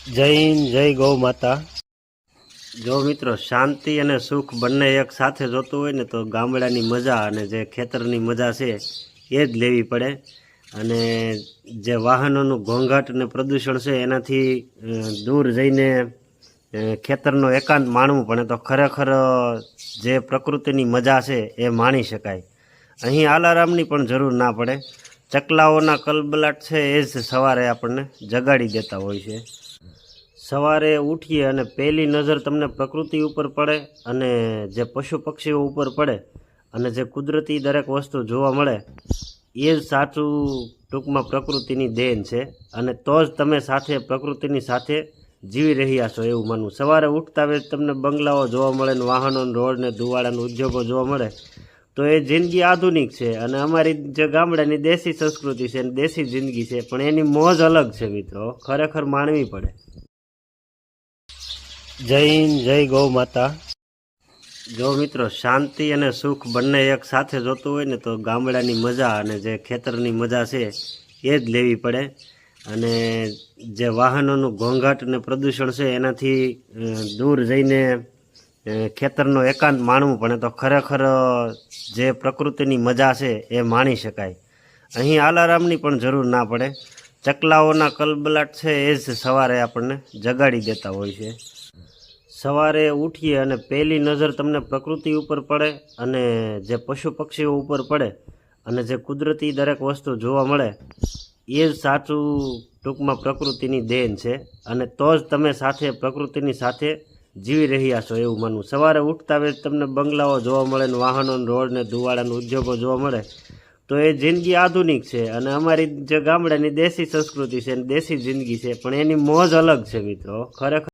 જય હિન્દ, જય ગૌ માતા। જો મિત્રો, શાંતિ અને સુખ બંને એક સાથે જોતું હોય ને તો ગામડાની મજા અને જે ખેતરની મજા છે એ જ લેવી પડે। અને જે વાહનોનું ઘોંઘાટ અને પ્રદૂષણ છે એનાથી દૂર જઈને ખેતરનો એકાંત માણવું પડે તો ખરેખર જે પ્રકૃતિની મજા છે એ માણી શકાય। અહીં આલારામની પણ જરૂર ના પડે। ચકલાઓના કલબલાટ છે એ જ સવારે આપણને જગાડી દેતા હોય છે। સવારે ઉઠીએ અને પહેલી નજર તમને પ્રકૃતિ ઉપર પડે અને જે પશુ પક્ષીઓ ઉપર પડે અને જે કુદરતી દરેક વસ્તુ જોવા મળે એ જ સાચું ટૂંકમાં પ્રકૃતિની દેન છે। અને તો જ તમે સાથે પ્રકૃતિની સાથે જીવી રહ્યા છો એવું માનવું। સવારે ઉઠતા વેત તમને બંગલાઓ જોવા મળે ને વાહનો રોડ ને ધુવાડાના ઉદ્યોગો જોવા મળે તો એ જિંદગી આધુનિક છે। અને અમારી જે ગામડાની દેશી સંસ્કૃતિ છે ને દેશી જિંદગી છે પણ એની મોજ અલગ છે મિત્રો, ખરેખર માણવી પડે। જય હિન્દ, જય ગૌ માતા। જો મિત્રો, શાંતિ અને સુખ બંને એક સાથે જોતું હોય ને તો ગામડાની મજા અને જે ખેતરની મજા છે એ જ લેવી પડે। અને જે વાહનોનું ઘોંઘાટ અને પ્રદૂષણ છે એનાથી દૂર જઈને ખેતરનો એકાંત માણવું પડે તો ખરેખર જે પ્રકૃતિની મજા છે એ માણી શકાય। અહીં આલારામની પણ જરૂર ના પડે। ચકલાઓના કલબલાટ છે એ જ સવારે આપણને જગાડી દેતા હોય છે। સવારે ઉઠીએ અને પહેલી નજર તમને પ્રકૃતિ ઉપર પડે અને જે પશુ પક્ષીઓ ઉપર પડે અને જે કુદરતી દરેક વસ્તુ જોવા મળે એ જ સાચું ટૂંકમાં પ્રકૃતિની દેન છે। અને તો જ તમે સાથે પ્રકૃતિની સાથે જીવી રહ્યા છો એવું માનવું। સવારે ઉઠતા વેત તમને બંગલાઓ જોવા મળે ને વાહનો રોડ ને ધુવાડાના ઉદ્યોગો જોવા મળે તો એ જિંદગી આધુનિક છે। અને અમારી જે ગામડાની દેશી સંસ્કૃતિ છે ને દેશી જિંદગી છે પણ એની મોજ અલગ છે મિત્રો, ખરેખર।